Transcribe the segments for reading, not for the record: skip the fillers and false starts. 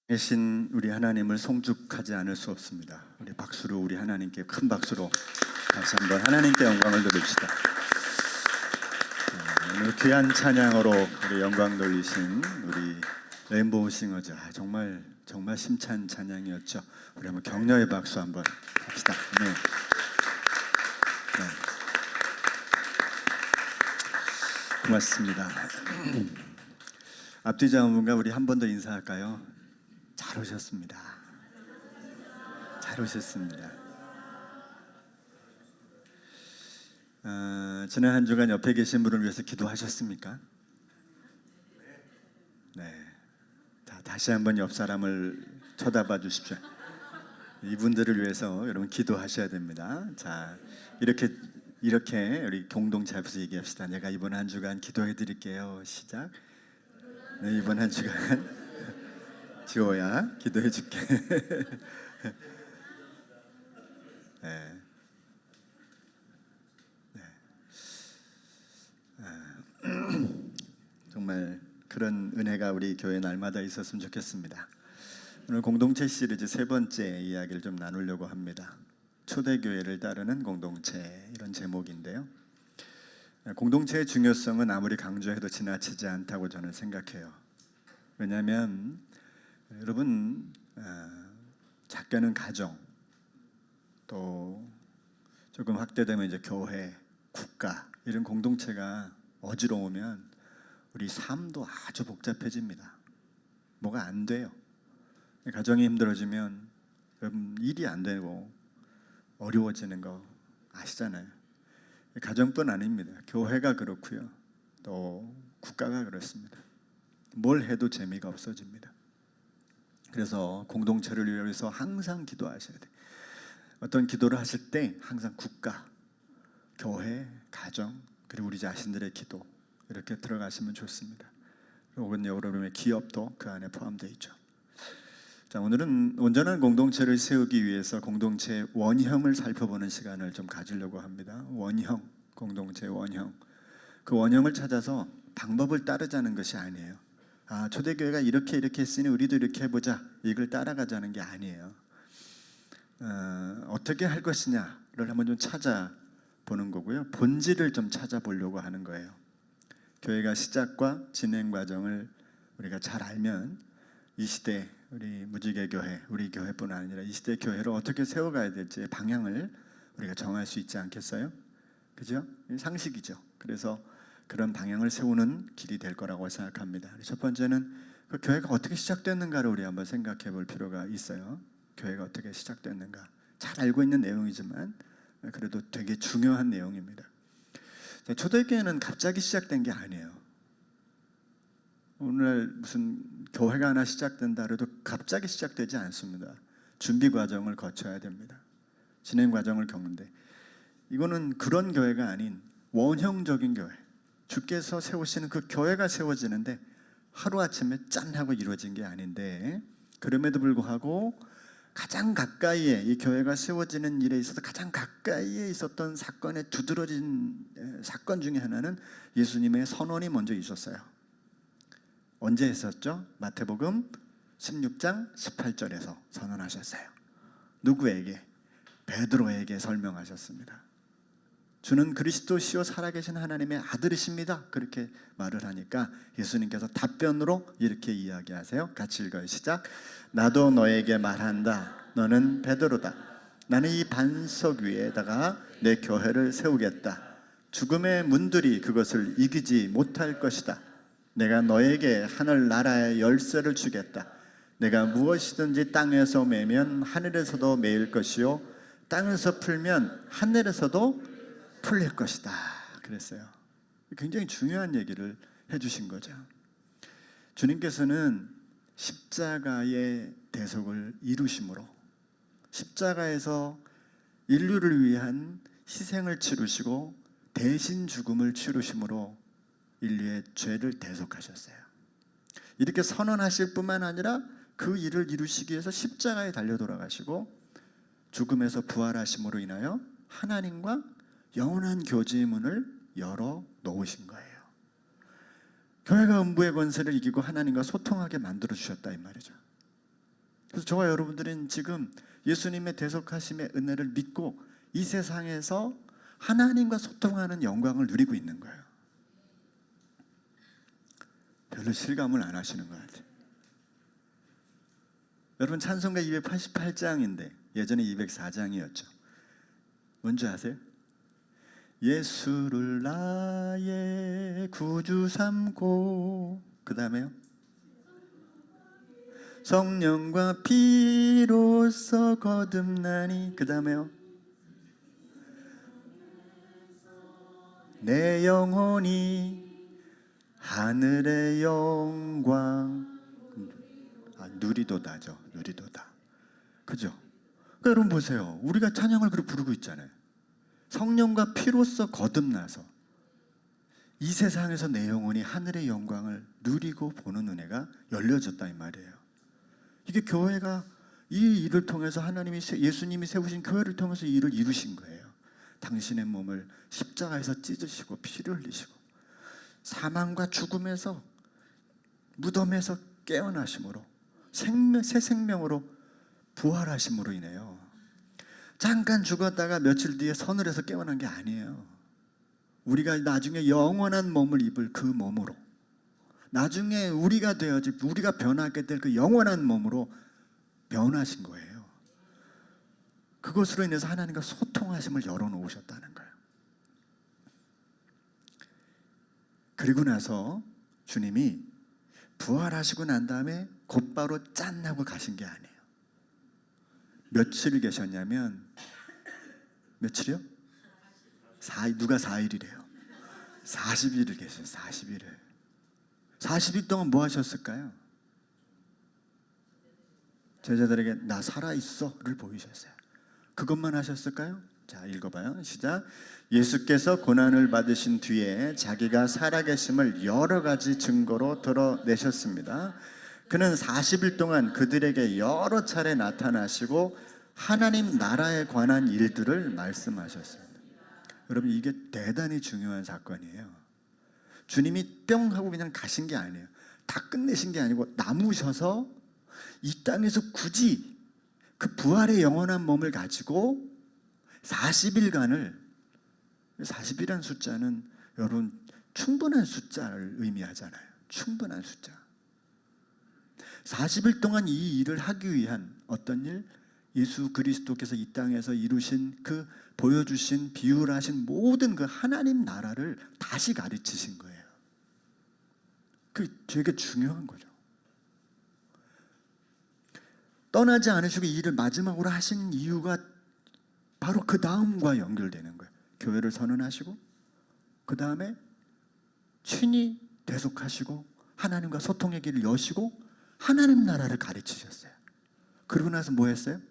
계신 우리 하나님을 송축하지 않을 수 없습니다. 우리 박수로 우리 하나님께 큰 박수로 다시 한번 하나님께 영광을 돌립시다. 오늘 귀한 찬양으로 우리 영광 돌리신 우리 레인보우 싱어즈, 정말 심찬 찬양이었죠. 우리 한번 격려의 박수 한번 합시다. 네. 고맙습니다. 앞뒤 자문과 우리 한 번 더 인사할까요? 잘 오셨습니다. 잘 오셨습니다. 지난 한 주간 옆에 계신 분을 위해서 기도하셨습니까? 네. 다시 한번 옆 사람을 쳐다봐 주십시오. 이분들을 위해서 여러분 기도하셔야 됩니다. 자, 이렇게 우리 공동체 앞에서 얘기합시다. 내가 이번 한 주간 기도해 드릴게요. 시작. 네, 이번 한 주간 지호야 기도해 줄게. 네. 정말 그런 은혜가 우리 교회 날마다 있었으면 좋겠습니다. 오늘 공동체 시리즈 세 번째 이야기를 좀 나누려고 합니다. 초대교회를 따르는 공동체, 이런 제목인데요. 공동체의 중요성은 아무리 강조해도 지나치지 않다고 저는 생각해요. 왜냐하면 여러분, 작게는 가정, 또 조금 확대되면 이제 교회, 국가, 이런 공동체가 어지러우면 우리 삶도 아주 복잡해집니다. 뭐가 안 돼요. 가정이 힘들어지면 여러분 일이 안 되고 어려워지는 거 아시잖아요. 가정뿐 아닙니다. 교회가 그렇고요. 또 국가가 그렇습니다. 뭘 해도 재미가 없어집니다. 그래서 공동체를 위해서 항상 기도하셔야 돼요. 어떤 기도를 하실 때 항상 국가, 교회, 가정, 그리고 우리 자신들의 기도 이렇게 들어가시면 좋습니다. 혹은 여러분의 기업도 그 안에 포함되어 있죠. 자, 오늘은 온전한 공동체를 세우기 위해서 공동체의 원형을 살펴보는 시간을 좀 가지려고 합니다. 원형, 공동체의 원형. 그 원형을 찾아서 방법을 따르자는 것이 아니에요. 초대교회가 이렇게 했으니 우리도 이렇게 해보자, 이걸 따라가자는 게 아니에요. 어떻게 할 것이냐를 한번 좀 찾아보는 거고요. 본질을 좀 찾아보려고 하는 거예요. 교회가 시작과 진행 과정을 우리가 잘 알면 이 시대 우리 무지개 교회, 우리 교회뿐 아니라 이 시대 교회를 어떻게 세워가야 될지 방향을 우리가 정할 수 있지 않겠어요? 그죠? 상식이죠. 그래서 그런 방향을 세우는 길이 될 거라고 생각합니다. 첫 번째는 그 교회가 어떻게 시작됐는가를 우리 한번 생각해 볼 필요가 있어요. 교회가 어떻게 시작됐는가. 잘 알고 있는 내용이지만 그래도 되게 중요한 내용입니다. 초대교회는 갑자기 시작된 게 아니에요. 오늘 무슨 교회가 하나 시작된다 해도 갑자기 시작되지 않습니다. 준비 과정을 거쳐야 됩니다. 진행 과정을 겪는데 이거는 그런 교회가 아닌 원형적인 교회, 주께서 세우시는 그 교회가 세워지는데 하루아침에 짠 하고 이루어진 게 아닌데, 그럼에도 불구하고 가장 가까이에, 이 교회가 세워지는 일에 있어서 가장 가까이에 있었던 사건에 두드러진 사건 중에 하나는 예수님의 선언이 먼저 있었어요. 언제 했었죠? 마태복음 16장 18절에서 선언하셨어요. 누구에게? 베드로에게 설명하셨습니다. 주는 그리스도시요 살아계신 하나님의 아들이십니다. 그렇게 말을 하니까 예수님께서 답변으로 이렇게 이야기하세요. 같이 읽어요. 시작. 나도 너에게 말한다. 너는 베드로다. 나는 이 반석 위에다가 내 교회를 세우겠다. 죽음의 문들이 그것을 이기지 못할 것이다. 내가 너에게 하늘 나라의 열쇠를 주겠다. 내가 무엇이든지 땅에서 매면 하늘에서도 매일 것이요 땅에서 풀면 하늘에서도 풀릴 것이다. 그랬어요. 굉장히 중요한 얘기를 해주신 거죠. 주님께서는 십자가의 대속을 이루심으로, 십자가에서 인류를 위한 희생을 치르시고 대신 죽음을 치르심으로 인류의 죄를 대속하셨어요. 이렇게 선언하실 뿐만 아니라 그 일을 이루시기 위해서 십자가에 달려 돌아가시고 죽음에서 부활하심으로 인하여 하나님과 영원한 교제의 문을 열어 놓으신 거예요. 교회가 음부의 권세를 이기고 하나님과 소통하게 만들어 주셨다 이 말이죠. 그래서 저와 여러분들은 지금 예수님의 대속하심의 은혜를 믿고 이 세상에서 하나님과 소통하는 영광을 누리고 있는 거예요. 별로 실감을 안 하시는 것 같아요. 여러분, 찬송가 288장인데 예전에 204장이었죠. 뭔지 아세요? 예수를 나의 구주 삼고, 그 다음에요, 성령과 피로써 거듭나니, 그 다음에요, 내 영혼이 하늘의 영광, 누리도다죠. 누리도다. 그죠? 그러니까 여러분 보세요. 우리가 찬양을 그렇게 부르고 있잖아요. 성령과 피로써 거듭나서 이 세상에서 내 영혼이 하늘의 영광을 누리고 보는 은혜가 열려졌다 이 말이에요. 이게 교회가 이 일을 통해서 하나님이, 예수님이 세우신 교회를 통해서 이 일을 이루신 거예요. 당신의 몸을 십자가에서 찢으시고 피를 흘리시고 사망과 죽음에서, 무덤에서 깨어나심으로, 새 생명으로 부활하심으로 인해요. 잠깐 죽었다가 며칠 뒤에 서늘해서 깨어난 게 아니에요. 우리가 나중에 영원한 몸을 입을 그 몸으로, 나중에 우리가 되어질, 우리가 변하게 될 그 영원한 몸으로 변하신 거예요. 그것으로 인해서 하나님과 소통하심을 열어놓으셨다는 거예요. 그리고 나서 주님이 부활하시고 난 다음에 곧바로 짠 하고 가신 게 아니에요. 며칠 계셨냐면, 며칠이요? 누가 4일이래요? 40일을 계셨어요. 40일을. 40일 동안 뭐 하셨을까요? 제자들에게 나 살아있어를 보이셨어요. 그것만 하셨을까요? 자, 읽어봐요. 시작. 예수께서 고난을 받으신 뒤에 자기가 살아계심을 여러 가지 증거로 드러내셨습니다. 그는 40일 동안 그들에게 여러 차례 나타나시고 하나님 나라에 관한 일들을 말씀하셨습니다. 여러분, 이게 대단히 중요한 사건이에요. 주님이 뿅 하고 그냥 가신 게 아니에요. 다 끝내신 게 아니고 남으셔서 이 땅에서 굳이 그 부활의 영원한 몸을 가지고 40일간을, 40이라는 숫자는 여러분 충분한 숫자를 의미하잖아요. 충분한 숫자. 40일 동안 이 일을 하기 위한 어떤 일? 예수 그리스도께서 이 땅에서 이루신, 그 보여주신, 비유하신 모든 그 하나님 나라를 다시 가르치신 거예요. 그게 되게 중요한 거죠. 떠나지 않으시고 이 일을 마지막으로 하신 이유가 바로 그 다음과 연결되는 거예요. 교회를 선언하시고 그 다음에 친히 대속하시고 하나님과 소통의 길을 여시고 하나님 나라를 가르치셨어요. 그러고 나서 뭐 했어요?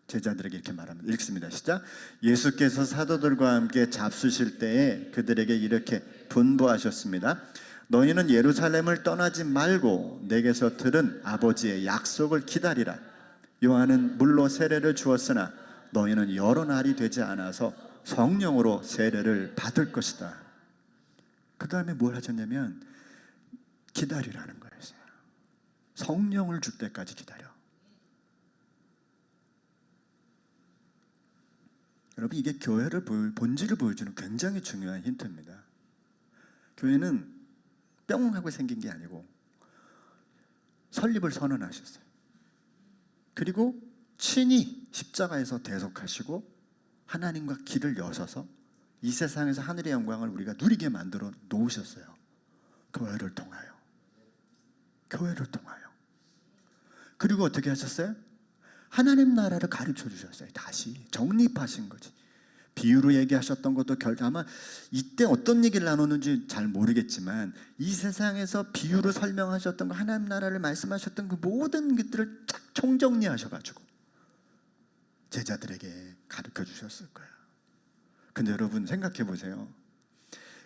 제자들에게 이렇게 말합니다. 읽습니다. 시작. 예수께서 사도들과 함께 잡수실 때에 그들에게 이렇게 분부하셨습니다. 너희는 예루살렘을 떠나지 말고 내게서 들은 아버지의 약속을 기다리라. 요한은 물로 세례를 주었으나 너희는 여러 날이 되지 않아서 성령으로 세례를 받을 것이다. 그 다음에 뭘 하셨냐면 기다리라는 거였어요. 성령을 줄 때까지 기다려. 여러분, 이게 교회를 본질을 보여주는 굉장히 중요한 힌트입니다. 교회는 뿅 하고 생긴 게 아니고 설립을 선언하셨어요. 그리고 친히 십자가에서 대속하시고 하나님과 길을 여셔서 이 세상에서 하늘의 영광을 우리가 누리게 만들어 놓으셨어요. 교회를 통하여. 교회를 통하여. 그리고 어떻게 하셨어요? 하나님 나라를 가르쳐 주셨어요. 다시 정립하신 거지. 비유로 얘기하셨던 것도 아마 이때 어떤 얘기를 나누는지 잘 모르겠지만 이 세상에서 비유로 설명하셨던 거, 하나님 나라를 말씀하셨던 그 모든 것들을 쫙 총정리하셔가지고 제자들에게 가르쳐 주셨을 거예요. 근데 여러분 생각해 보세요.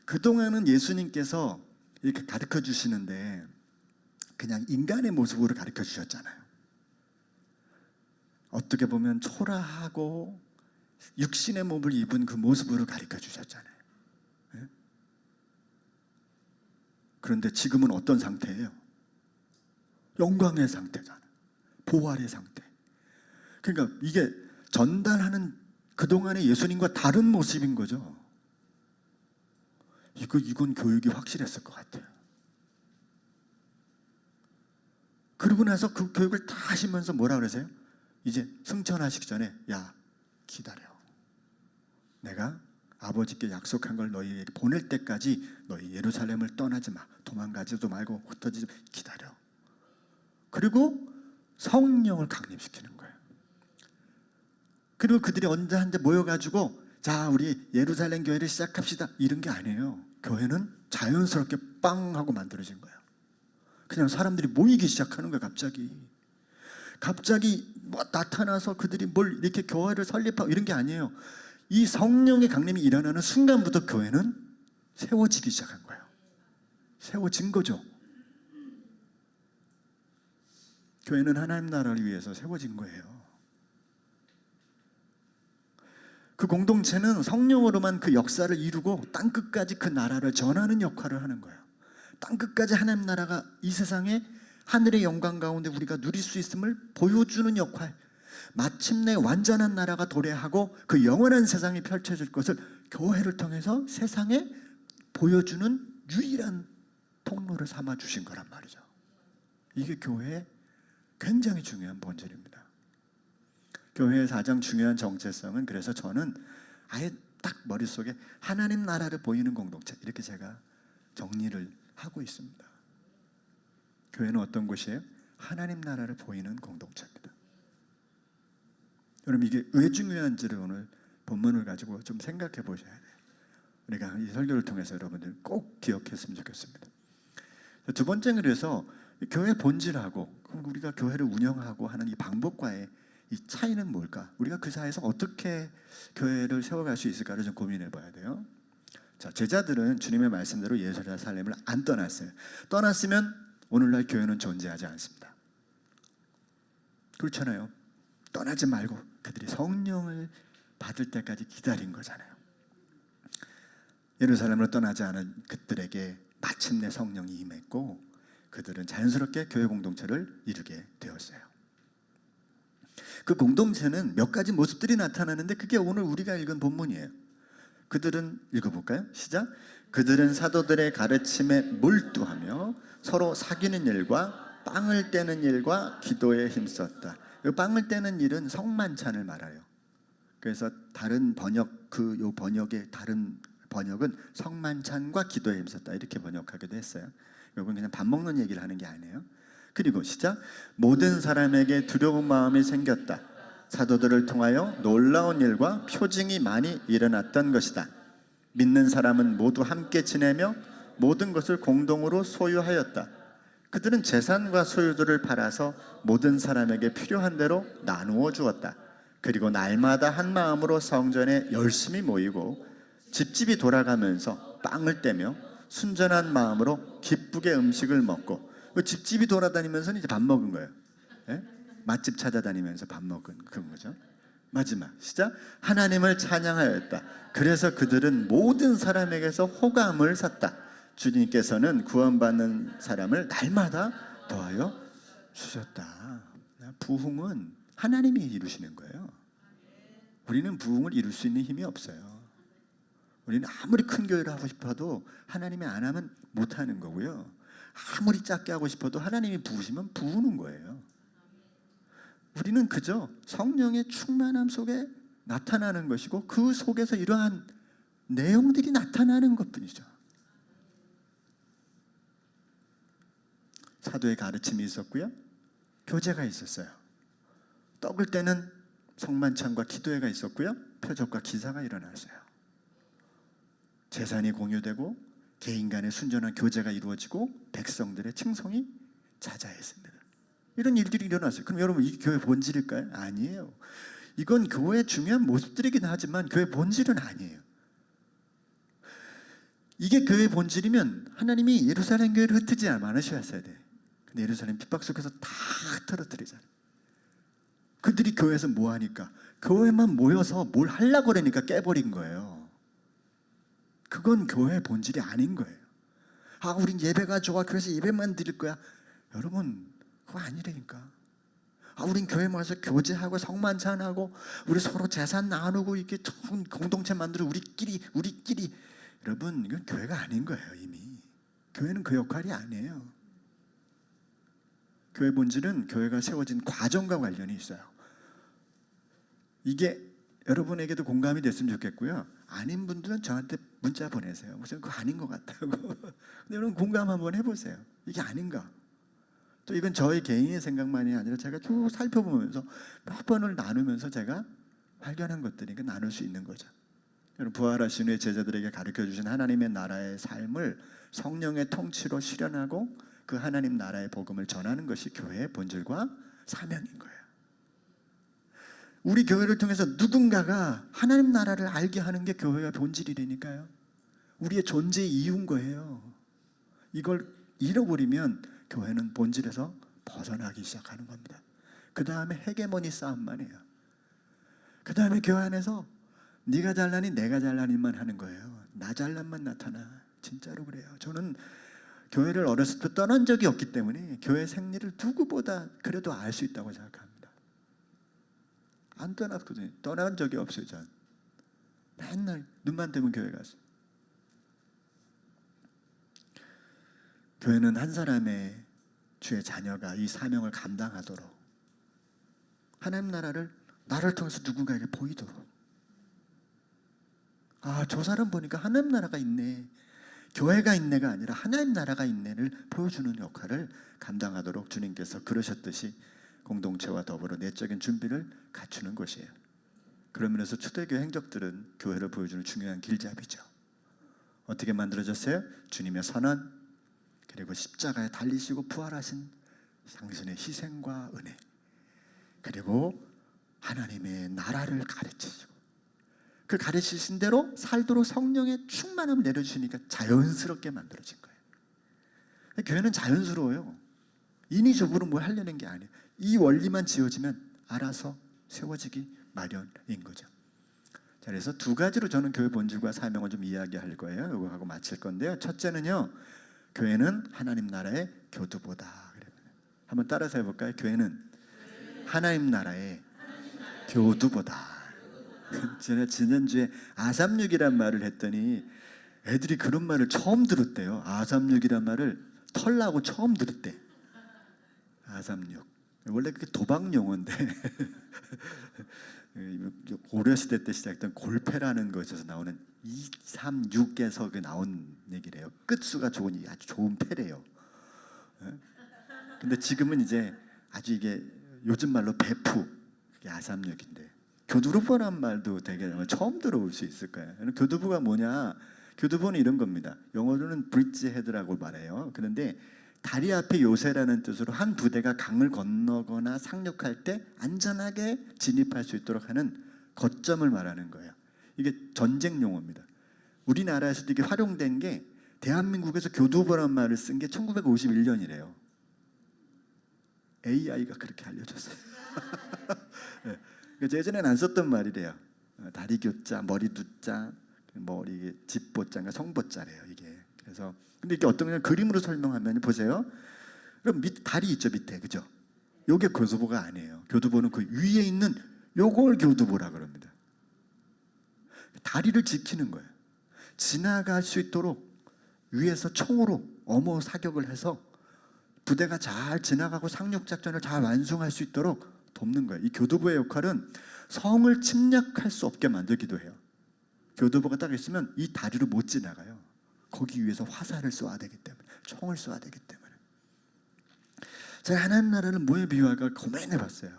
그동안은 예수님께서 이렇게 가르쳐 주시는데 그냥 인간의 모습으로 가르쳐 주셨잖아요. 어떻게 보면 초라하고 육신의 몸을 입은 그 모습으로 가르쳐 주셨잖아요. 네? 그런데 지금은 어떤 상태예요? 영광의 상태잖아. 보활의 상태. 그러니까 이게 전달하는 그동안의 예수님과 다른 모습인 거죠. 이건 교육이 확실했을 것 같아요. 그러고 나서 그 교육을 다 하시면서 뭐라 그러세요? 이제 승천하시기 전에 야 기다려. 내가 아버지께 약속한 걸 너희에게 보낼 때까지 너희 예루살렘을 떠나지 마. 도망가지도 말고 흩어지지 마. 기다려. 그리고 성령을 강림시키는 거예요. 그리고 그들이 언제 한데 모여가지고 자 우리 예루살렘 교회를 시작합시다 이런 게 아니에요. 교회는 자연스럽게 빵 하고 만들어진 거예요. 그냥 사람들이 모이기 시작하는 거예요. 갑자기 뭐 나타나서 그들이 뭘 이렇게 교회를 설립하고 이런 게 아니에요. 이 성령의 강림이 일어나는 순간부터 교회는 세워지기 시작한 거예요. 세워진 거죠. 교회는 하나님 나라를 위해서 세워진 거예요. 그 공동체는 성령으로만 그 역사를 이루고 땅끝까지 그 나라를 전하는 역할을 하는 거예요. 땅끝까지 하나님 나라가 이 세상에 하늘의 영광 가운데 우리가 누릴 수 있음을 보여주는 역할. 마침내 완전한 나라가 도래하고 그 영원한 세상이 펼쳐질 것을 교회를 통해서 세상에 보여주는 유일한 통로를 삼아 주신 거란 말이죠. 이게 교회의 굉장히 중요한 본질입니다. 교회의 가장 중요한 정체성은 그래서 저는 아예 딱 머릿속에 하나님 나라를 보이는 공동체 이렇게 제가 정리를 하고 있습니다. 교회는 어떤 곳이에요? 하나님 나라를 보이는 공동체입니다. 여러분 이게 왜 중요한지를 오늘 본문을 가지고 좀 생각해 보셔야 돼요. 우리가 이 설교를 통해서 여러분들 꼭 기억했으면 좋겠습니다. 두 번째는 그래서 교회 본질하고 우리가 교회를 운영하고 하는 이 방법과의 이 차이는 뭘까? 우리가 그 사이에서 어떻게 교회를 세워갈 수 있을까를 좀 고민해 봐야 돼요. 자, 제자들은 주님의 말씀대로 예루살렘을 안 떠났어요. 떠났으면 오늘날 교회는 존재하지 않습니다. 그렇잖아요. 떠나지 말고 그들이 성령을 받을 때까지 기다린 거잖아요. 예루살렘으로 떠나지 않은 그들에게 마침내 성령이 임했고 그들은 자연스럽게 교회 공동체를 이루게 되었어요. 그 공동체는 몇 가지 모습들이 나타나는데 그게 오늘 우리가 읽은 본문이에요. 그들은 읽어볼까요? 시작. 그들은 사도들의 가르침에 몰두하며 서로 사귀는 일과 빵을 떼는 일과 기도에 힘썼다. 이 빵을 떼는 일은 성만찬을 말해요. 그래서 다른 번역 요 번역의 다른 번역은 성만찬과 기도에 힘썼다 이렇게 번역하기도 했어요. 이건 그냥 밥 먹는 얘기를 하는 게 아니에요. 그리고 시작. 모든 사람에게 두려운 마음이 생겼다. 사도들을 통하여 놀라운 일과 표징이 많이 일어났던 것이다. 믿는 사람은 모두 함께 지내며 모든 것을 공동으로 소유하였다. 그들은 재산과 소유들을 팔아서 모든 사람에게 필요한 대로 나누어 주었다. 그리고 날마다 한 마음으로 성전에 열심히 모이고 집집이 돌아가면서 빵을 떼며 순전한 마음으로 기쁘게 음식을 먹고 집집이 돌아다니면서 이제 밥 먹은 거예요. 예? 맛집 찾아다니면서 밥 먹은 그런 거죠. 마지막 시작. 하나님을 찬양하였다. 그래서 그들은 모든 사람에게서 호감을 샀다. 주님께서는 구원받는 사람을 날마다 더하여 주셨다. 부흥은 하나님이 이루시는 거예요. 우리는 부흥을 이룰 수 있는 힘이 없어요. 우리는 아무리 큰 교회를 하고 싶어도 하나님이 안 하면 못 하는 거고요. 아무리 작게 하고 싶어도 하나님이 부으시면 부으는 거예요. 우리는 그저 성령의 충만함 속에 나타나는 것이고 그 속에서 이러한 내용들이 나타나는 것뿐이죠. 사도의 가르침이 있었고요. 교제가 있었어요. 떡을 떼는 성만찬과 기도회가 있었고요. 표적과 기사가 일어났어요. 재산이 공유되고 개인 간의 순전한 교제가 이루어지고 백성들의 칭송이 자자했습니다. 이런 일들이 일어났어요. 그럼 여러분 이게 교회 본질일까요? 아니에요. 이건 교회의 중요한 모습들이긴 하지만 교회 본질은 아니에요. 이게 교회의 본질이면 하나님이 예루살렘 교회를 흩트지 않으셔야 돼. 근데 예루살렘 핍박 속에서 다 흩어뜨리잖아요. 그들이 교회에서 뭐 하니까? 교회만 모여서 뭘 하려고 그러니까 깨버린 거예요. 그건 교회의 본질이 아닌 거예요. 아, 우린 예배가 좋아. 그래서 예배만 드릴 거야. 여러분, 그거 아니라니까. 우린 교회 모여서 교제하고 성만찬하고 우리 서로 재산 나누고 이렇게 좋은 공동체 만들어 우리끼리. 여러분, 이건 교회가 아닌 거예요. 이미 교회는 그 역할이 아니에요. 교회 본질은 교회가 세워진 과정과 관련이 있어요. 이게 여러분에게도 공감이 됐으면 좋겠고요. 아닌 분들은 저한테 문자 보내세요. 무슨 그거 아닌 것 같다고. 근데 여러분 공감 한번 해보세요. 이게 아닌가? 또 이건 저의 개인의 생각만이 아니라 제가 쭉 살펴보면서 몇 번을 나누면서 제가 발견한 것들이니까 나눌 수 있는 거죠. 여러분, 부활하신 후에 제자들에게 가르쳐주신 하나님의 나라의 삶을 성령의 통치로 실현하고 그 하나님 나라의 복음을 전하는 것이 교회의 본질과 사명인 거예요. 우리 교회를 통해서 누군가가 하나님 나라를 알게 하는 게 교회의 본질이라니까요. 우리의 존재의 이유인 거예요. 이걸 잃어버리면 교회는 본질에서 벗어나기 시작하는 겁니다. 그 다음에 헤게모니 싸움만 해요. 그 다음에 교회 안에서 네가 잘나니 내가 잘나니만 하는 거예요. 나 잘난만 나타나. 진짜로 그래요. 저는 교회를 어렸을 때 떠난 적이 없기 때문에 교회 생리를 누구보다 그래도 알 수 있다고 생각합니다. 안 떠났거든요. 떠난 적이 없어요. 전 맨날 눈만 뜨면 교회 갔어요. 교회는 한 사람의 주의 자녀가 이 사명을 감당하도록 하나님 나라를 나를 통해서 누군가에게 보이도록, 저 사람 보니까 하나님 나라가 있네, 교회가 있네가 아니라 하나님 나라가 있네를 보여주는 역할을 감당하도록 주님께서 그러셨듯이 공동체와 더불어 내적인 준비를 갖추는 것이에요. 그런 면에서 초대교회 행적들은 교회를 보여주는 중요한 길잡이죠. 어떻게 만들어졌어요? 주님의 선언, 그리고 십자가에 달리시고 부활하신 당신의 희생과 은혜, 그리고 하나님의 나라를 가르치시고 그 가르치신 대로 살도록 성령의 충만함을 내려주시니까 자연스럽게 만들어진 거예요. 교회는 자연스러워요. 인위적으로 뭘 하려는 게 아니에요. 이 원리만 지어지면 알아서 세워지기 마련인 거죠. 자, 그래서 두 가지로 저는 교회 본질과 사명을 좀 이야기할 거예요. 이거 하고 마칠 건데요. 첫째는요, 교회는 하나님 나라의 교두보다. 한번 따라서 해볼까요? 교회는 하나님 나라의 교두보다. 제가 지난주에 아삼육이란 말을 했더니 애들이 그런 말을 처음 들었대요. 아삼육이란 말을 털라고 처음 들었대. 아삼육. 원래 그게 도박 용어인데 고려시대 때 시작했던 골패라는 것에서 나오는 2, 3, 6에서 나온 얘기래요. 끝수가 좋으니 아주 좋은 패래요. 근데 지금은 이제 아주 이게 요즘 말로 배프, 그게 아삼육인데, 교두보란 말도 되게 처음 들어볼 수 있을 거예요. 교두보가 뭐냐? 교두보는 이런 겁니다. 영어로는 브릿지 헤드라고 말해요. 그런데 다리 앞에 요새라는 뜻으로 한 부대가 강을 건너거나 상륙할 때 안전하게 진입할 수 있도록 하는 거점을 말하는 거예요. 이게 전쟁 용어입니다. 우리나라에서도 이게 활용된 게, 대한민국에서 교두보란 말을 쓴 게 1951년이래요. AI가 그렇게 알려줬어요. 네. 예전에는 안 썼던 말이래요. 다리 교자, 머리 두자, 머리 집보자인가 성보자래요. 이게. 그래서 근데 이게 어떤 그냥 그림으로 설명하면 보세요. 그럼 다리 있죠, 밑에, 그죠? 요게 교두보가 아니에요. 교두보는 그 위에 있는 요걸 교두보라 그럽니다. 다리를 지키는 거예요. 지나갈 수 있도록 위에서 총으로 엄호 사격을 해서 부대가 잘 지나가고 상륙 작전을 잘 완수할 수 있도록 돕는 거예요. 이 교두보의 역할은 성을 침략할 수 없게 만들기도 해요. 교두보가 딱 있으면 이 다리로 못 지나가요. 거기 위해서 화살을 쏘아야 되기 때문에, 총을 쏘아야 되기 때문에. 제가 하나님 나라를 뭐에 비유할까 고민해봤어요.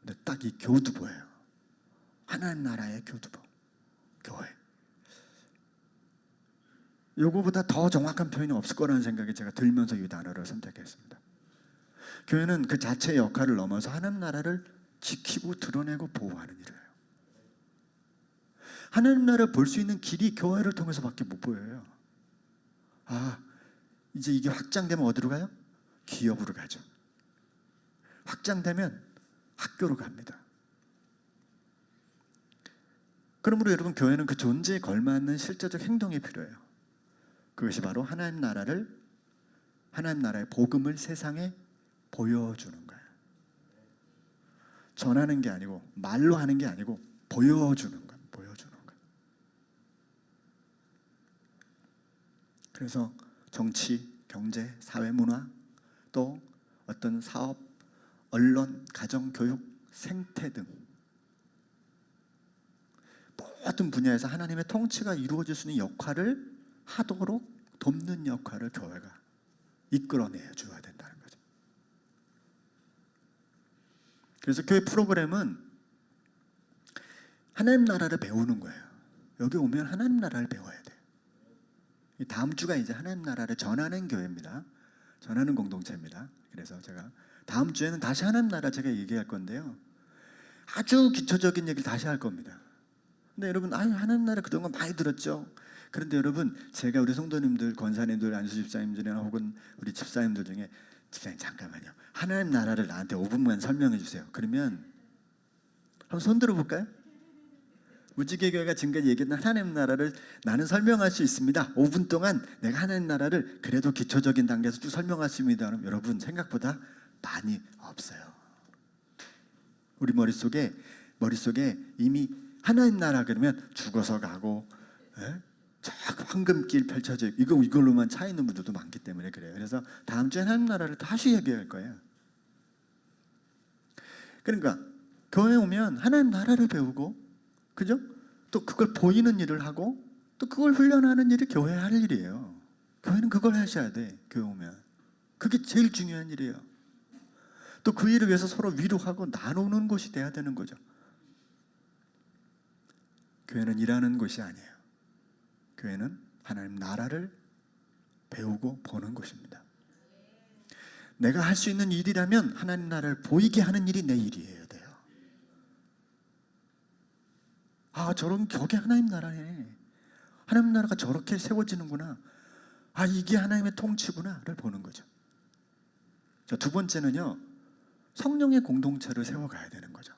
근데 딱 이 교두보예요. 하나님 나라의 교두보, 교회. 요거보다 더 정확한 표현이 없을 거라는 생각이 제가 들면서 이 단어를 선택했습니다. 교회는 그 자체의 역할을 넘어서 하나님 나라를 지키고 드러내고 보호하는 일을 해요. 하나님 나라를 볼 수 있는 길이 교회를 통해서밖에 못 보여요. 이제 이게 확장되면 어디로 가요? 기업으로 가죠. 확장되면 학교로 갑니다. 그러므로 여러분, 교회는 그 존재에 걸맞는 실제적 행동이 필요해요. 그것이 바로 하나님 나라의 복음을 세상에 보여주는 거예요. 전하는 게 아니고 말로 하는 게 아니고 보여주는 거예요. 보여주는 거예요. 그래서 정치, 경제, 사회, 문화, 또 어떤 사업, 언론, 가정, 교육, 생태 등 모든 분야에서 하나님의 통치가 이루어질 수 있는 역할을 하도록 돕는 역할을 교회가 이끌어내 줘야 된다는 거죠. 그래서 교회 프로그램은 하나님 나라를 배우는 거예요. 여기 오면 하나님 나라를 배워야 돼요. 다음 주가 이제 하나님 나라를 전하는 교회입니다. 전하는 공동체입니다. 그래서 제가 다음 주에는 다시 하나님 나라 제가 얘기할 건데요. 아주 기초적인 얘기를 다시 할 겁니다. 근데 여러분, 하나님 나라 그동안 많이 들었죠? 그런데 여러분, 제가 우리 성도님들, 권사님들, 안수 집사님들이나 혹은 우리 집사님들 중에 집사님 잠깐만요. 하나님 나라를 나한테 5분만 설명해 주세요. 그러면 한번 손 들어볼까요? 무지개교회가 지금까지 얘기했던 하나님 나라를 나는 설명할 수 있습니다. 5분 동안 내가 하나님 나라를 그래도 기초적인 단계에서 쭉 설명할 수 있습니다. 그럼 여러분 생각보다 많이 없어요. 우리 머릿속에 이미 하나님 나라 그러면 죽어서 가고 저 황금길 펼쳐져 있고 이걸로만 차 있는 분들도 많기 때문에 그래요. 그래서 다음 주에 하나님 나라를 다시 얘기할 거예요. 그러니까 교회에 오면 하나님 나라를 배우고, 그죠? 또 그걸 보이는 일을 하고 또 그걸 훈련하는 일이 교회 할 일이에요. 교회는 그걸 하셔야 돼. 교회 오면 그게 제일 중요한 일이에요. 또 그 일을 위해서 서로 위로하고 나누는 곳이 돼야 되는 거죠. 교회는 일하는 곳이 아니에요. 교회는 하나님 나라를 배우고 보는 곳입니다. 내가 할 수 있는 일이라면 하나님 나라를 보이게 하는 일이 내 일이에요. 저런 저게 하나님 나라네. 하나님 나라가 저렇게 세워지는구나. 이게 하나님의 통치구나를 보는 거죠. 자, 두 번째는요, 성령의 공동체를 세워가야 되는 거죠.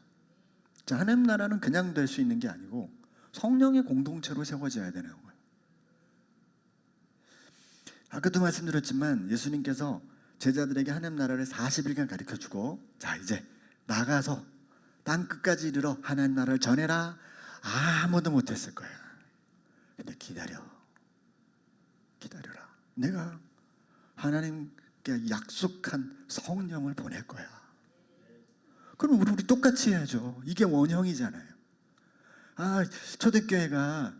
자, 하나님 나라는 그냥 될 수 있는 게 아니고 성령의 공동체로 세워져야 되는 거예요. 아까도 말씀드렸지만 예수님께서 제자들에게 하나님 나라를 40일간 가르쳐주고, 자 이제 나가서 땅 끝까지 이르러 하나님 나라를 전해라. 아무도 못했을 거야. 근데 기다려라. 내가 하나님께 약속한 성령을 보낼 거야. 그럼 우리 똑같이 해야죠. 이게 원형이잖아요. 초대교회가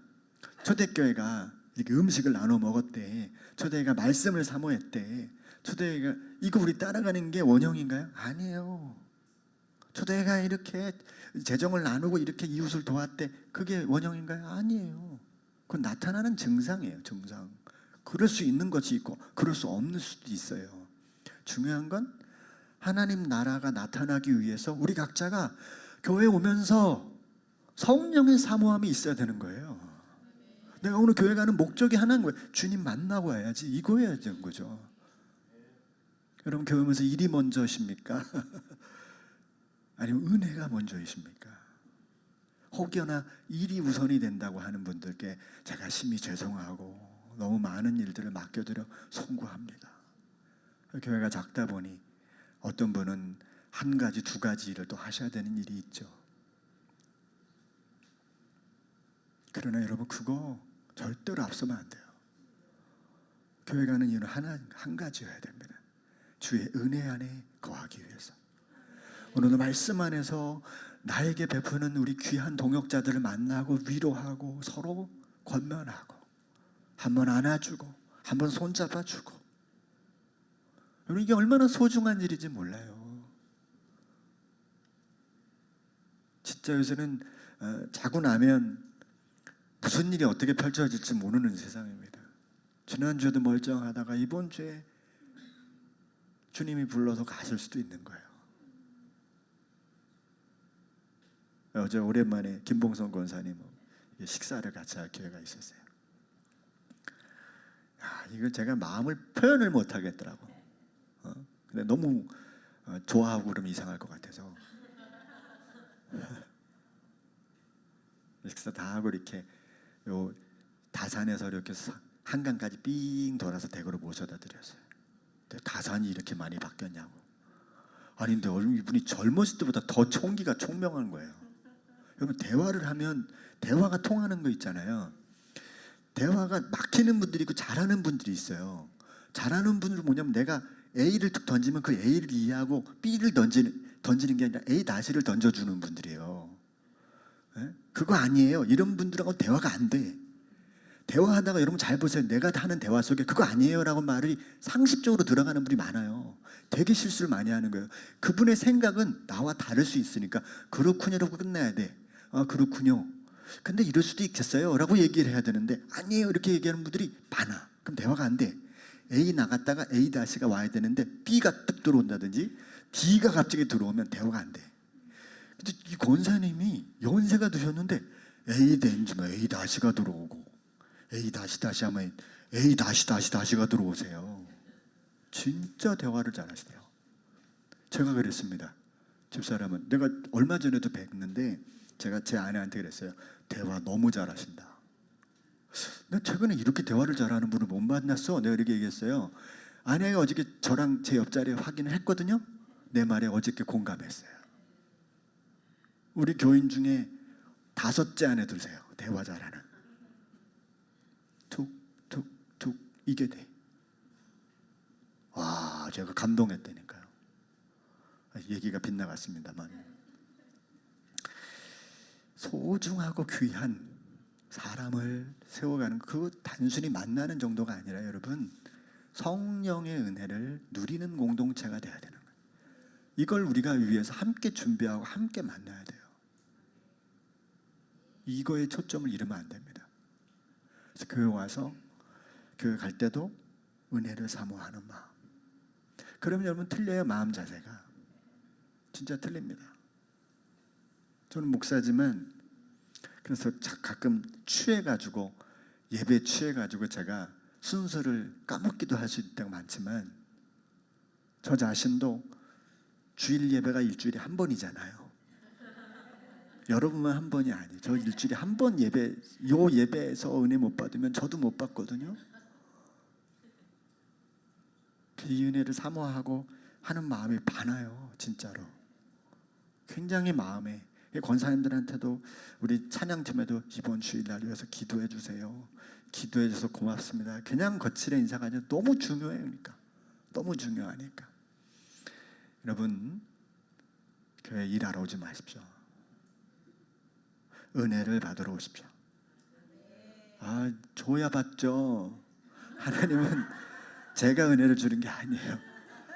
이렇게 음식을 나눠 먹었대. 초대교회가 말씀을 사모했대. 초대교회가 이거 우리 따라가는 게 원형인가요? 아니에요. 초대교회가 이렇게 재정을 나누고 이렇게 이웃을 도왔대. 그게 원형인가요? 아니에요. 그건 나타나는 증상이에요. 증상. 그럴 수 있는 것이 있고 그럴 수 없는 수도 있어요. 중요한 건 하나님 나라가 나타나기 위해서 우리 각자가 교회에 오면서 성령의 사모함이 있어야 되는 거예요. 내가 오늘 교회 가는 목적이 하나인 거예요. 주님 만나고 와야지. 이거여야 되는 거죠. 여러분, 교회 오면서 일이 먼저십니까? 아니면 은혜가 먼저이십니까? 혹여나 일이 우선이 된다고 하는 분들께 제가 심히 죄송하고 너무 많은 일들을 맡겨드려 송구합니다. 교회가 작다 보니 어떤 분은 한 가지, 두 가지 일을 또 하셔야 되는 일이 있죠. 그러나 여러분, 그거 절대로 앞서면 안 돼요. 교회 가는 이유는 한 가지여야 됩니다. 주의 은혜 안에 거하기 위해서. 오늘도 말씀 안에서 나에게 베푸는 우리 귀한 동역자들을 만나고 위로하고 서로 권면하고 한번 안아주고 한번 손잡아주고. 여러분, 이게 얼마나 소중한 일인지 몰라요. 진짜 요새는 자고 나면 무슨 일이 어떻게 펼쳐질지 모르는 세상입니다. 지난주에도 멀쩡하다가 이번 주에 주님이 불러서 가실 수도 있는 거예요. 어제 오랜만에 김봉선 권사님 식사를 같이 할 기회가 있었어요. 이걸 제가 마음을 표현을 못 하겠더라고. 근데 너무 좋아하고 그러면 이상할 것 같아서 식사 다 하고 이렇게 요 다산에서 이렇게 한강까지 삥 돌아서 댁으로 모셔다 드렸어요. 다산이 이렇게 많이 바뀌었냐고. 아니 근데 이분이 젊었을 때보다 더 총기가 총명한 거예요. 여러분 대화를 하면 대화가 통하는 거 있잖아요. 대화가 막히는 분들이 있고 잘하는 분들이 있어요. 잘하는 분들은 뭐냐면 내가 A를 툭 던지면 그 A를 이해하고 B를 던지는 게 아니라 A-를 던져주는 분들이에요. 네? 그거 아니에요. 이런 분들하고 대화가 안 돼. 대화하다가 여러분 잘 보세요. 내가 하는 대화 속에 그거 아니에요 라고 말이 상식적으로 들어가는 분이 많아요. 되게 실수를 많이 하는 거예요. 그분의 생각은 나와 다를 수 있으니까 그렇군요 라고 끝내야 돼. 아 그렇군요. 근데 이럴 수도 있겠어요 라고 얘기를 해야 되는데 아니에요 이렇게 얘기하는 분들이 많아. 그럼 대화가 안 돼. A 나갔다가 A-가 와야 되는데 B가 뚝 들어온다든지 D가 갑자기 들어오면 대화가 안 돼. 근데 이 권사님이 연세가 드셨는데 A-면 A-가 들어오고 A-다시 하면 A-가 들어오세요. 진짜 대화를 잘하시대요. 제가 그랬습니다. 집사람은 내가 얼마 전에도 뵀는데 제가 제 아내한테 그랬어요. 대화 너무 잘하신다. 나 최근에 이렇게 대화를 잘하는 분을 못 만났어. 내가 이렇게 얘기했어요. 아내가 어저께 저랑 제 옆자리에 확인을 했거든요. 내 말에 어저께 공감했어요. 우리 교인 중에 5째 안에 두세요. 대화 잘하는. 툭툭툭 이게 돼. 와 제가 감동했다니까요. 얘기가 빗나갔습니다만 소중하고 귀한 사람을 세워가는 그 단순히 만나는 정도가 아니라 여러분 성령의 은혜를 누리는 공동체가 돼야 되는 거예요. 이걸 우리가 위해서 함께 준비하고 함께 만나야 돼요. 이거에 초점을 잃으면 안 됩니다. 그래서 교회 와서 교회 갈 때도 은혜를 사모하는 마음. 그러면 여러분 틀려요. 마음 자세가 진짜 틀립니다. 저는 목사지만 그래서 가끔 취해가지고 예배 취해가지고 제가 순서를 까먹기도 할 수 있을 때가 많지만 저 자신도 주일 예배가 일주일에 한 번이잖아요. 여러분만 한 번이 아니에요. 저 일주일에 한 번 요 예배에서 은혜 못 받으면 저도 못 받거든요. 이 은혜를 사모하고 하는 마음이 많아요. 진짜로 굉장히 마음에 권사님들한테도 우리 찬양팀에도 이번 주일날 위해서 기도해 주세요. 기도해 줘서 고맙습니다. 그냥 거칠의 인사가 아니라 너무 중요해요. 그러니까 너무 중요하니까 여러분 교회 일하러 오지 마십시오. 은혜를 받으러 오십시오. 아 줘야 받죠. 하나님은 제가 은혜를 주는 게 아니에요.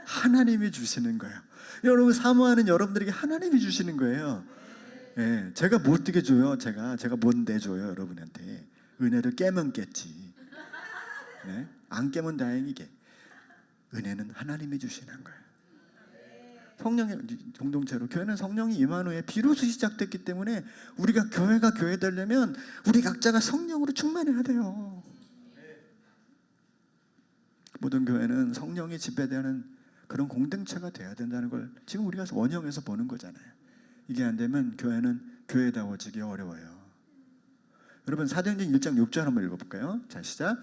하나님이 주시는 거예요. 여러분 사모하는 여러분들에게 하나님이 주시는 거예요. 예, 제가 못 되게 줘요. 제가 못 내줘요 여러분한테. 은혜를 깨면 깼지. 네? 안 깨면 다행이게. 은혜는 하나님이 주시는 거예요. 성령의 공동체로 교회는 성령이 임한 후에 비로소 시작됐기 때문에 우리가 교회가 교회 되려면 우리 각자가 성령으로 충만해야 돼요. 모든 교회는 성령이 지배되는 그런 공동체가 돼야 된다는 걸 지금 우리가 원형에서 보는 거잖아요. 이게 안 되면 교회는 교회다워지기 어려워요. 여러분 사도행전 1장 6절 한번 읽어볼까요? 자 시작.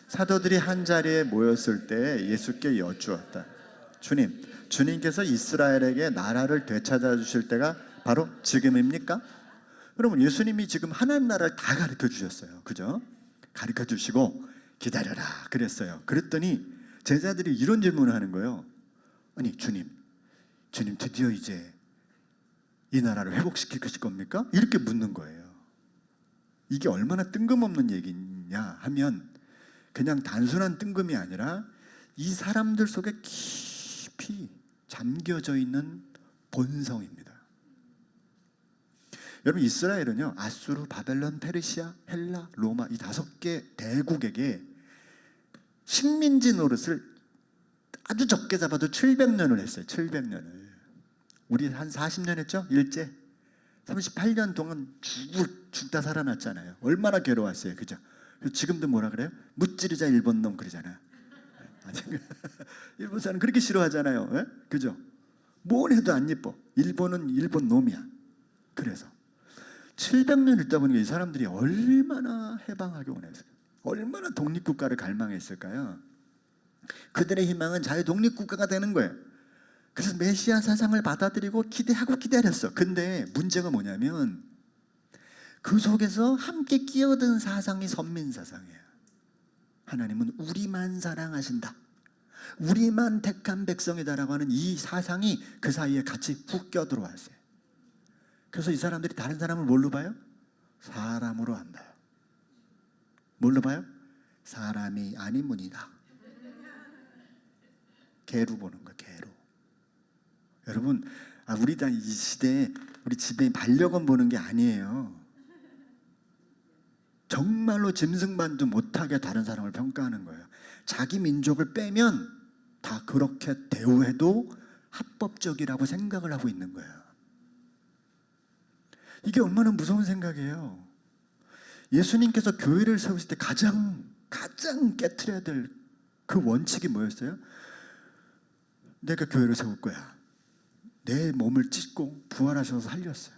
사도들이 한 자리에 모였을 때 예수께 여쭈었다. 주님께서 이스라엘에게 나라를 되찾아 주실 때가 바로 지금입니까? 여러분 예수님이 지금 하나님 나라를 다 가르쳐 주셨어요. 그죠? 가르쳐 주시고 기다려라 그랬어요. 그랬더니 제자들이 이런 질문을 하는 거예요. 아니 주님 드디어 이제 이 나라를 회복시킬 것일 겁니까? 이렇게 묻는 거예요. 이게 얼마나 뜬금없는 얘기냐 하면 그냥 단순한 뜬금이 아니라 이 사람들 속에 깊이 잠겨져 있는 본성입니다. 여러분 이스라엘은요 아수르, 바벨론, 페르시아, 헬라, 로마 이 5개 대국에게 식민지 노릇을 아주 적게 잡아도 700년을 했어요. 700년을. 우리 한 40년 했죠? 일제 38년 동안 죽다 살아났잖아요. 얼마나 괴로웠어요. 그죠? 지금도 뭐라 그래요? 무찌르자 일본 놈 그러잖아요. 일본 사람 그렇게 싫어하잖아요. 예? 그죠? 뭘 해도 안 예뻐. 일본은 일본 놈이야. 그래서 700년 있다 보니까 이 사람들이 얼마나 해방하기 원했어요. 얼마나 독립국가를 갈망했을까요? 그들의 희망은 자유 독립국가가 되는 거예요. 그래서 메시아 사상을 받아들이고 기대하고 기다렸어. 근데 문제가 뭐냐면 그 속에서 함께 끼어든 사상이 선민 사상이에요. 하나님은 우리만 사랑하신다, 우리만 택한 백성이다라고 하는 이 사상이 그 사이에 같이 훅 껴들어왔어요. 그래서 이 사람들이 다른 사람을 뭘로 봐요? 사람으로 안 봐요. 뭘로 봐요? 사람이 아닌 분이다. 개로 보는 거예요. 개로. 여러분, 우리 이 시대에 우리 집에 반려견 보는 게 아니에요. 정말로 짐승만도 못하게 다른 사람을 평가하는 거예요. 자기 민족을 빼면 다 그렇게 대우해도 합법적이라고 생각을 하고 있는 거예요. 이게 얼마나 무서운 생각이에요. 예수님께서 교회를 세우실 때 가장 깨트려야 될 그 원칙이 뭐였어요? 내가 교회를 세울 거야. 내 몸을 찢고 부활하셔서 살렸어요.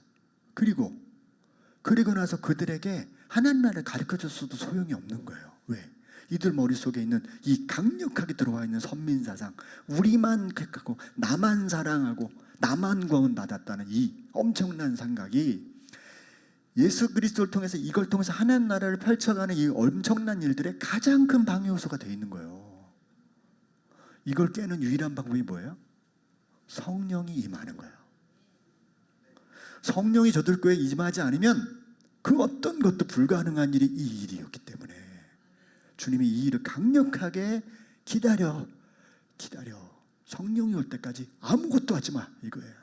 그리고 나서 그들에게 하나님 나라를 가르쳐줬어도 소용이 없는 거예요. 왜? 이들 머릿속에 있는 이 강력하게 들어와 있는 선민사상, 우리만 택하고 나만 사랑하고 나만 구원받았다는 이 엄청난 생각이 예수 그리스도를 통해서, 이걸 통해서 하나님 나라를 펼쳐가는 이 엄청난 일들의 가장 큰 방해 요소가 되어 있는 거예요. 이걸 깨는 유일한 방법이 뭐예요? 성령이 임하는 거예요. 성령이 저들 교회에 임하지 않으면 그 어떤 것도 불가능한 일이 이 일이었기 때문에 주님이 이 일을 강력하게 기다려. 성령이 올 때까지 아무것도 하지 마, 이거예요.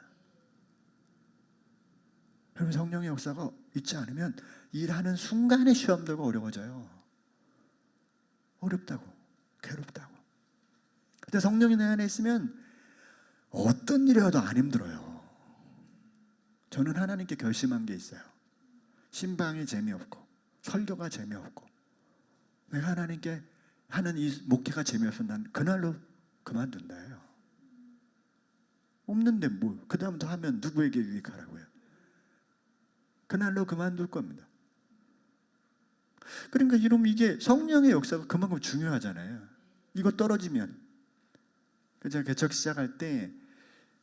여러분, 성령의 역사가 있지 않으면 일하는 순간에 시험들과 어려워져요. 어렵다고, 괴롭다고. 근데 성령이 내 안에 있으면 어떤 일이 와도 안 힘들어요. 저는 하나님께 결심한 게 있어요. 신방이 재미없고 설교가 재미없고 내가 하나님께 하는 이 목회가 재미없으면 난 그날로 그만둔다예요. 없는데 뭐 그 다음부터 하면 누구에게 유익하라고요? 그날로 그만둘 겁니다. 그러니까 여러분, 이게 성령의 역사가 그만큼 중요하잖아요. 이거 떨어지면. 제가 개척 시작할 때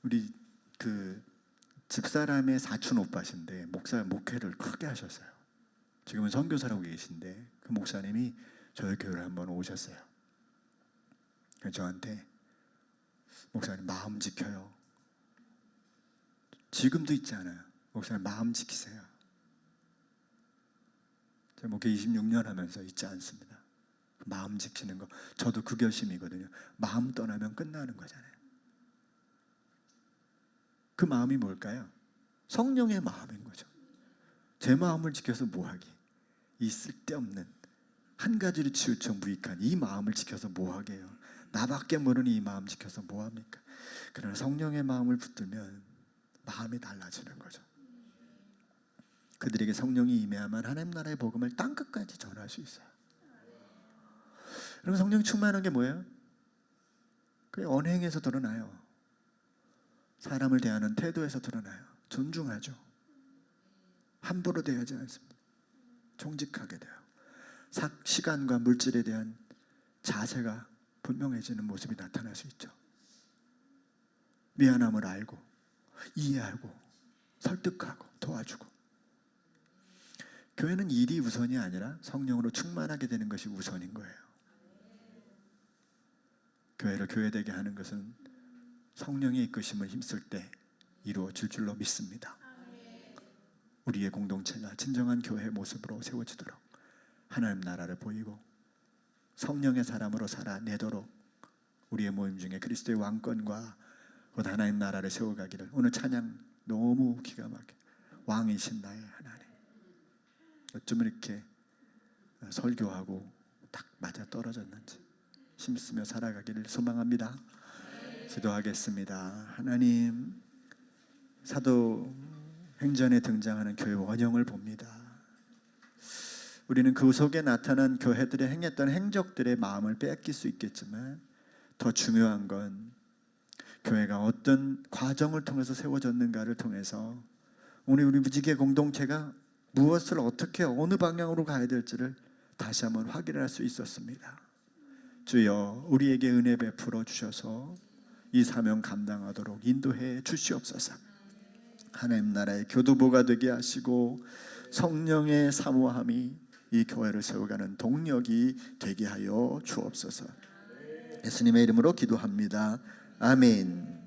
우리 그 집사람의 사촌 오빠신데 목회를 크게 하셨어요. 지금은 선교사라고 계신데 그 목사님이 저희 교회를 한번 오셨어요. 그래서 저한테, 목사님 마음 지켜요. 지금도 있지 않아요. 목사님 마음 지키세요. 제가 목회 26년 하면서 잊지 않습니다. 마음 지키는 거, 저도 그 결심이거든요. 마음 떠나면 끝나는 거잖아요. 그 마음이 뭘까요? 성령의 마음인 거죠. 제 마음을 지켜서 뭐하기? 이 쓸데없는 한 가지로 치우쳐 무익한 이 마음을 지켜서 뭐하게요? 나밖에 모르는 이 마음 지켜서 뭐합니까? 그러나 성령의 마음을 붙들면 마음이 달라지는 거죠. 그들에게 성령이 임해야만 하나님 나라의 복음을 땅끝까지 전할 수 있어요. 여러분, 성령 충만한 게 뭐예요? 그게 언행에서 드러나요. 사람을 대하는 태도에서 드러나요. 존중하죠. 함부로 대하지 않습니다. 정직하게 돼요. 시간과 물질에 대한 자세가 분명해지는 모습이 나타날 수 있죠. 미안함을 알고 이해하고 설득하고 도와주고. 교회는 일이 우선이 아니라 성령으로 충만하게 되는 것이 우선인 거예요. 교회를 교회되게 하는 것은 성령의 이끄심을 힘쓸 때 이루어질 줄로 믿습니다. 우리의 공동체가 진정한 교회의 모습으로 세워지도록 하나님 나라를 보이고 성령의 사람으로 살아내도록 우리의 모임 중에 그리스도의 왕권과 곧 하나님 나라를 세워가기를. 오늘 찬양 너무 기가 막혀. 왕이신 나의 하나님. 어쩜 이렇게 설교하고 딱 맞아 떨어졌는지 힘쓰며 살아가기를 소망합니다. 기도하겠습니다. 하나님, 사도행전에 등장하는 교회 원형을 봅니다. 우리는 그 속에 나타난 교회들이 행했던 행적들의 마음을 빼앗길 수 있겠지만 더 중요한 건 교회가 어떤 과정을 통해서 세워졌는가를 통해서 오늘 우리 무지개 공동체가 무엇을 어떻게 어느 방향으로 가야 될지를 다시 한번 확인할 수 있었습니다. 주여, 우리에게 은혜 베풀어 주셔서 이 사명 감당하도록 인도해 주시옵소서. 하나님 나라의 교두보가 되게 하시고 성령의 사모함이 이 교회를 세워가는 동력이 되게 하여 주옵소서. 예수님의 이름으로 기도합니다. 아멘.